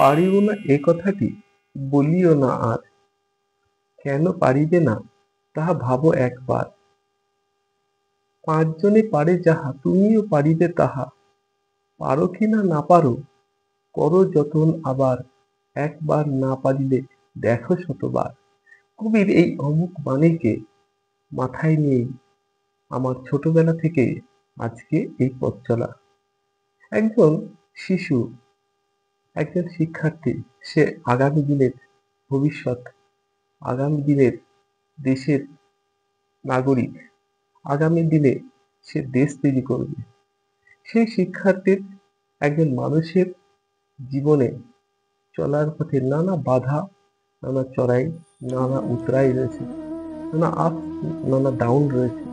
পারিব না এ কথাটি বলিও না আর, কেন পারিবে না তাহা ভাবো একবার। পাঁচজনে পারে যাহা তুমিও পারিবে তাহা, পারো কি না না পারো করো যতন আবার, একবার না পারিলে দেখো শতবার। কবির এই অমুক বাণীকে মাথায় নিয়েই আমার ছোটবেলা থেকে আজকে এই পথ চলা। একজন শিশু, একজন শিক্ষার্থী, সে আগামী দিনের ভবিষ্যৎ, আগামী দিনের দেশের নাগরিক, আগামী দিনে সে দেশ তৈরি করবে। সেই শিক্ষার্থীর, একজন মানুষের জীবনে চলার পথে নানা বাধা, নানা চড়াই, নানা উতরাই রয়েছে, নানা আপ, নানা ডাউন রয়েছে।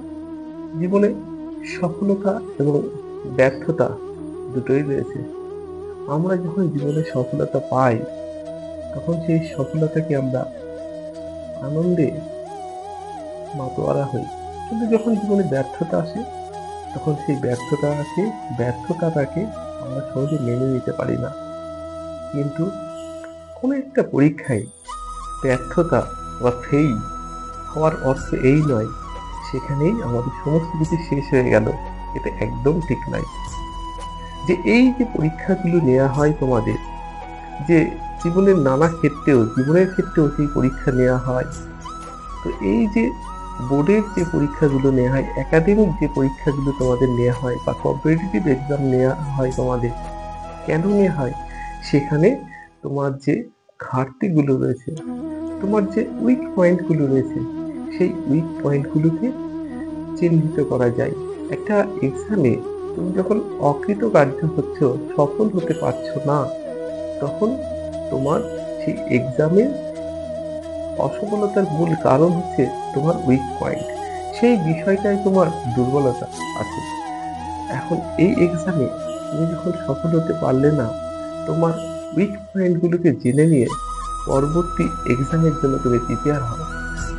জীবনে সফলতা এবং ব্যর্থতা দুটোই রয়েছে। আমরা যখন জীবনে সফলতা পাই, তখন সেই সফলতাকে আমরা আনন্দে মাতোয়ারা হই। কিন্তু যখন জীবনে ব্যর্থতা আসে, তখন সেই ব্যর্থতাটাকে আমরা সহজে মেনে নিতে পারি না। কিন্তু কোনো একটা পরীক্ষায় ব্যর্থতা বা ফেল হওয়ার অর্থ এই নয় সেখানেই আমাদের সমস্ত কিছু শেষ হয়ে গেল। এটা একদম ঠিক নয়। যে এই যে পরীক্ষাগুলো নেওয়া হয় তোমাদের, যে জীবনের নানা ক্ষেত্রেও, জীবনের ক্ষেত্রেও সেই পরীক্ষা নেওয়া হয়। তো এই যে বোর্ডের যে পরীক্ষাগুলো নেওয়া হয়, একাডেমিক যে পরীক্ষাগুলো তোমাদের নেওয়া হয় বা কম্পিটিটিভ এক্সাম নেওয়া হয় তোমাদের, কেন নেওয়া হয়? সেখানে তোমার যে ঘাটতিগুলো রয়েছে, তোমার যে উইক পয়েন্টগুলো রয়েছে, সেই উইক পয়েন্টগুলোকে চিহ্নিত করা যায়। একটা এক্সামে তুমি যখন অকৃতকার্য হচ্ছ, সফল হতে পারছো না, তখন তোমার সেই এক্সামের অসফলতার মূল কারণ হচ্ছে তোমার উইক পয়েন্ট। সেই বিষয়টাই তোমার দুর্বলতা আছে। এখন এই এক্সামে তুমি যখন সফল হতে পারলে না, তোমার উইক পয়েন্টগুলোকে জেনে নিয়ে পরবর্তী এক্সামের জন্য তুমি প্রিপেয়ার হও।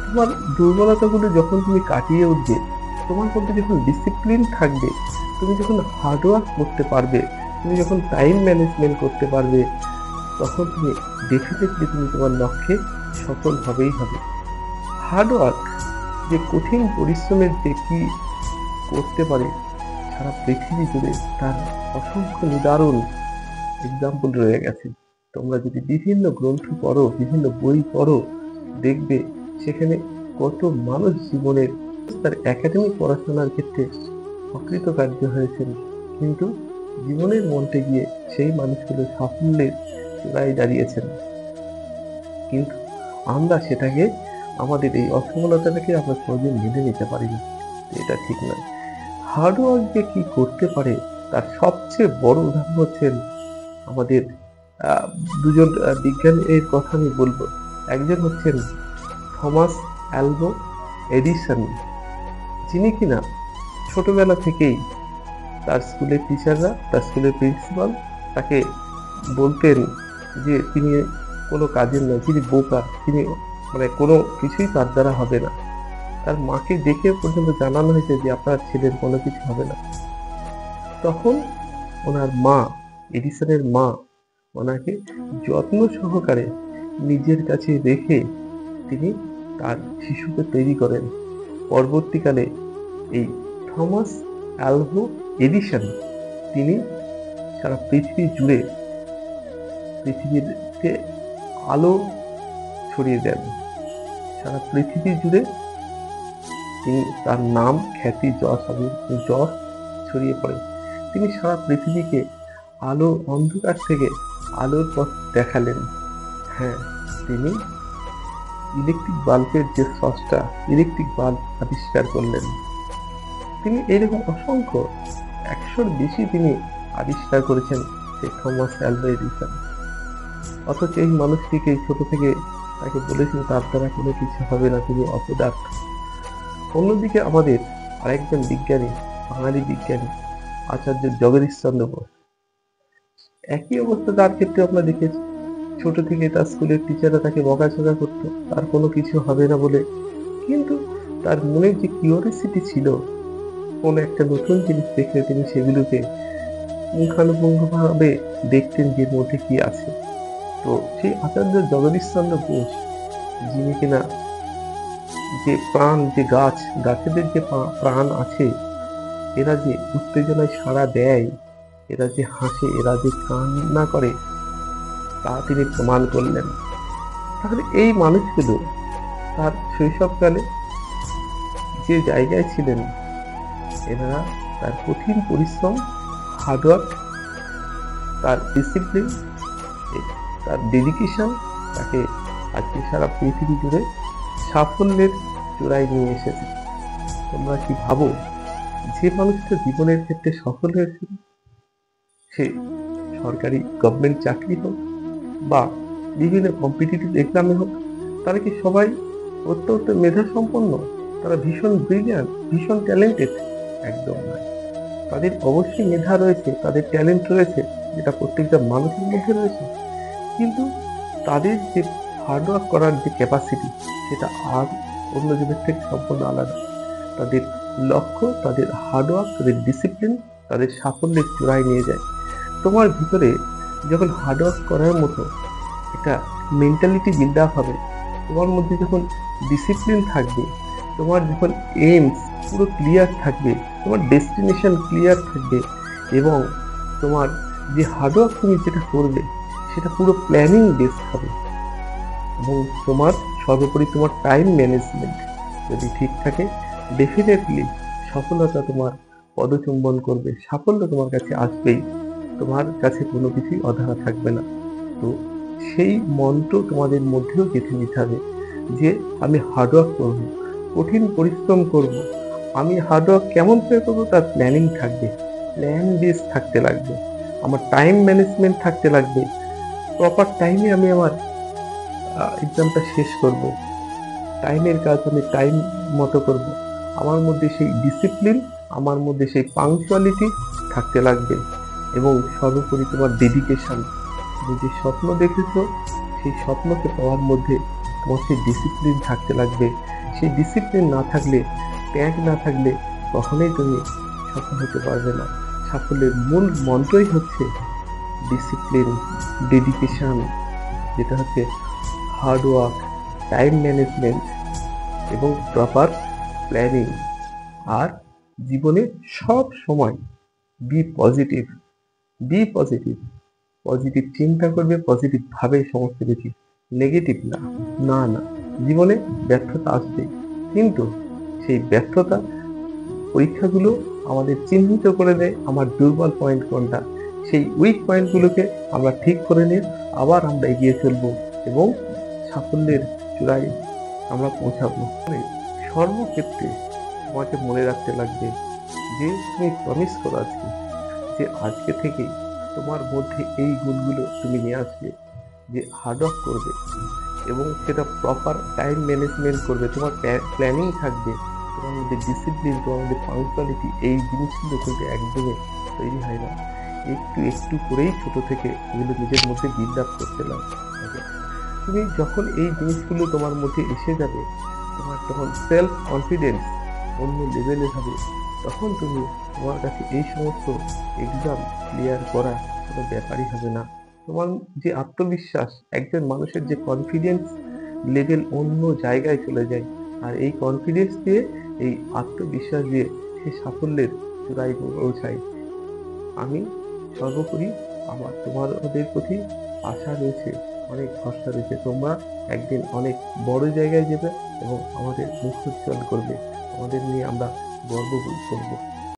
তোমার দুর্বলতাগুলো যখন তুমি কাটিয়ে উঠবে, তোমার মধ্যে যখন ডিসিপ্লিন থাকবে, তুমি যখন হার্ডওয়ার্ক করতে পারবে, তুমি যখন টাইম ম্যানেজমেন্ট করতে পারবে, তখন তুমি ডেফিনেটলি তুমি তোমার লক্ষ্যে সফল হবেই হবে। হার্ডওয়ার্ক, যে কঠিন পরিশ্রমের যে কি করতে পারে সারা পৃথিবী জুড়ে, তার অসংখ্য নিদারুণ এক্সাম্পল রয়ে গেছে। তোমরা যদি বিভিন্ন গ্রন্থ পড়ো, বিভিন্ন বই পড়ো, দেখবে সেখানে কত মানুষ জীবনের তার একাডেমিক পড়াশোনার ক্ষেত্রে অকৃতকার্য হয়েছেন, কিন্তু জীবনের মধ্যে গিয়ে সেই মানুষগুলো সাফল্যের চূড়ায় দাঁড়িয়েছেন। কিন্তু আমরা সেটাকে, আমাদের এই অসফলতাটাকে আমরা সহজে মেনে নিতে পারি না। এটা ঠিক নয়। হার্ডওয়ার্ক যে কি করতে পারে তার সবচেয়ে বড় উদাহরণ হচ্ছেন আমাদের আহ, দুজন বিজ্ঞানীর কথা আমি বলবো। একজন হচ্ছেন থমাস অ্যালভা এডিসন, যিনি কিনা ছোটবেলা থেকেই তার স্কুলের টিচাররা, তার স্কুলের প্রিন্সিপাল তাকে বলতেন যে তিনি কোনো কাজের নয়, তিনি বোকা, তিনি মানে কোনো কিছুই তার দ্বারা হবে না। তার মাকে দেখে পর্যন্ত জানানো হয়েছে যে আপনার ছেলের কোনো কিছু হবে না। তখন ওনার মা, এডিসনের মা, ওনাকে যত্ন সহকারে নিজের কাছে রেখে তিনি তার শিশুকে তৈরি করেন। পরবর্তীকালে এই থমাস অ্যালভা এডিসন, তিনি সারা পৃথিবী জুড়ে পৃথিবীতে আলো ছড়িয়ে দেন। সারা পৃথিবী জুড়ে তিনি, তার নাম, খ্যাতি, যশ ছড়িয়ে পড়ে। তিনি সারা পৃথিবীকে আলো, অন্ধকার থেকে আলোর পথ দেখালেন। হ্যাঁ, তিনি ইলেকট্রিক বাল্বের যে স্রষ্টা, ইলেকট্রিক বাল্ব আবিষ্কার করলেন। তিনি এইরকম অসংখ্য 100-র বেশি তিনি আবিষ্কার করেছেন, সেই থমাস অ্যালভা এডিসন। অথচ এই মানুষটিকে ছোট থেকে তাকে বলেছেন তার দ্বারা কোনো কিছু হবে না, তিনি অপদার্থ। অন্যদিকে আমাদের আরেকজন বিজ্ঞানী, বাঙালি বিজ্ঞানী আচার্য জগদীশচন্দ্র বোস, একই অবস্থা তার ক্ষেত্রে আমরা দেখেছি। ছোট থেকে তার স্কুলের টিচাররা তাকে বকাঝকা করতো তার কোনো কিছু হবে না বলে, কিন্তু তার মনে যে কিউরিওসিটি ছিল, কোন একটা নতুন জিনিস দেখলে তিনি সেগুলোকে পুঙ্খানুপুঙ্খভাবে দেখতেন যে এর মধ্যে কি আছে। তো সেই আচার্য জগদীশ চন্দ্র বোস, যিনি কিনা যে প্রাণ, যে গাছেদের যে প্রাণ আছে, এরা যে উত্তেজনায় সাড়া দেয়, এরা যে হাসে, এরা যে কান্না করে, তা তিনি প্রমাণ করলেন। তাহলে এই মানুষগুলো তার শৈশবকালে যে জায়গায় ছিলেন, এনারা তার কঠিন পরিশ্রম, হার্ডওয়ার্ক, তার ডিসিপ্লিন, তার ডেডিকেশন তাকে আজকে সারা পৃথিবী জুড়ে সাফল্যের চূড়ায় নিয়ে এসেছে। তোমরা কি ভাবো, যে মানুষটা জীবনের ক্ষেত্রে সফল হয়েছে, সে সরকারি গভর্নমেন্ট চাকরি হোক বা বিভিন্ন কম্পিটিটিভ এক্সামে হোক, তারা কি সবাই অত্যন্ত মেধা সম্পন্ন? তারা ভীষণ ব্রিলিয়ান্ট, ভীষণ ট্যালেন্টেড? একদম নয়। তাদের অবশ্যই মেধা রয়েছে, তাদের ট্যালেন্ট রয়েছে, যেটা প্রত্যেকটা মানুষের মধ্যে রয়েছে, কিন্তু তাদের যে হার্ডওয়ার্ক করার যে ক্যাপাসিটি, সেটা আর অন্যজনের থেকে সম্পূর্ণ আলাদা। তাদের লক্ষ্য, তাদের হার্ডওয়ার্ক, তাদের ডিসিপ্লিন তাদের সাফল্যের চূড়ায় নিয়ে যায়। তোমার ভিতরে যখন হার্ডওয়ার্ক করার মতো একটা মেন্টালিটি বিল্ড আপ হবে, তোমার মধ্যে যখন ডিসিপ্লিন থাকবে, তোমার যখন এইমস পুরো ক্লিয়ার থাকবে, তোমার ডেস্টিনেশন ক্লিয়ার থাকবে, এবং তোমার যে হার্ডওয়ার্ক তুমি যেটা করবে সেটা পুরো প্ল্যানিং বেসড হবে, এবং তোমার সর্বোপরি তোমার টাইম ম্যানেজমেন্ট যদি ঠিক থাকে, ডেফিনেটলি সফলতা তোমার পদচুম্বন করবে, সাফল্য তোমার কাছে আসবেই, তোমার কাছে কোনো কিছুই অধরা থাকবে না। তো সেই মন্ত্র তোমাদের মধ্যেও গেঁথে নিতে হবে যে আমি হার্ডওয়ার্ক করব, কঠিন পরিশ্রম করব। আমি হার্ডওয়ার্ক কেমন করে করবো, তার প্ল্যানিং থাকবে, প্ল্যান বেস থাকতে লাগবে, আমার টাইম ম্যানেজমেন্ট থাকতে লাগবে, প্রপার টাইমে আমি আমার এক্সামটা শেষ করব, টাইমের কাজ আমি টাইম মতো করব, আমার মধ্যে সেই ডিসিপ্লিন, আমার মধ্যে সেই পাংচুয়ালিটি থাকতে লাগবে, এবং সর্বোপরি তোমার ডেডিকেশন। তুমি যে স্বপ্ন দেখেছো, সেই স্বপ্নকে পাওয়ার মধ্যে তোমার সেই ডিসিপ্লিন থাকতে লাগবে। সেই ডিসিপ্লিন না থাকলে, ত্যাগ না থাকলে কখনোই তুমি সফল হতে পারবে না। সাফল্যের মূল মন্ত্রই হচ্ছে ডিসিপ্লিন, ডেডিকেশন, যেটা হচ্ছে হার্ডওয়ার্ক, টাইম ম্যানেজমেন্ট এবং প্রপার প্ল্যানিং। আর জীবনে সব সময় be positive, be positive, positive চিন্তা করবে, পজিটিভ ভাবে সমস্ত কিছু, নেগেটিভ না। না না, জীবনে ব্যর্থতা আসবে, কিন্তু সেই ব্যর্থতা পরীক্ষাগুলো আমাদের চিহ্নিত করে দেয় আমার দুর্বল পয়েন্ট কোনটা। সেই উইক পয়েন্টগুলোকে আমরা ঠিক করে নিয়ে আবার আমরা এগিয়ে চলবো এবং সাফল্যের চূড়ায় আমরা পৌঁছাবো। সর্বক্ষেত্রে তোমাকে মনে রাখতে লাগবে যে তুমি প্রমিস করো আজকে, যে আজকে থেকে তোমার মধ্যে এই গুণগুলো তুমি নিয়ে আসবে, যে হার্ডওয়ার্ক করবে এবং সেটা প্রপার টাইম ম্যানেজমেন্ট করবে, তোমার প্ল্যানিং থাকবে, তোমার মধ্যে ডিসিপ্লিন, তোমার মধ্যে পাংচুয়ালিটি। এই জিনিসগুলো কিন্তু একদমই তৈরি হয় না, একটু একটু করেই ছোট থেকে এগুলো নিজের মধ্যে বিল্ড আপ করতে লাগে। তুমি যখন এই জিনিসগুলো তোমার মধ্যে এসে যাবে, তোমার তখন সেলফ কনফিডেন্স অন্য লেভেলের হবে, তখন তুমি, তোমার কাছে এই সমস্ত এক্সাম ক্লিয়ার করা কোনো ব্যাপারই হবে না। তোমার যে আত্মবিশ্বাস, একজন মানুষের যে কনফিডেন্স লেভেল অন্য জায়গায় চলে যায়, আর এই কনফিডেন্স দিয়ে, এই আত্মবিশ্বাস দিয়ে সে সাফল্যের চূড়ায় পৌঁছায়। আমি সর্বোপরি তোমাদের প্রতি আশা রয়েছে, অনেক ভরসা রয়েছে, তোমরা একদিন অনেক বড় জায়গায় যাবে এবং আমাদের মুখ উজ্জ্বল করবে, আমাদের নিয়ে আমরা গর্ব করবো।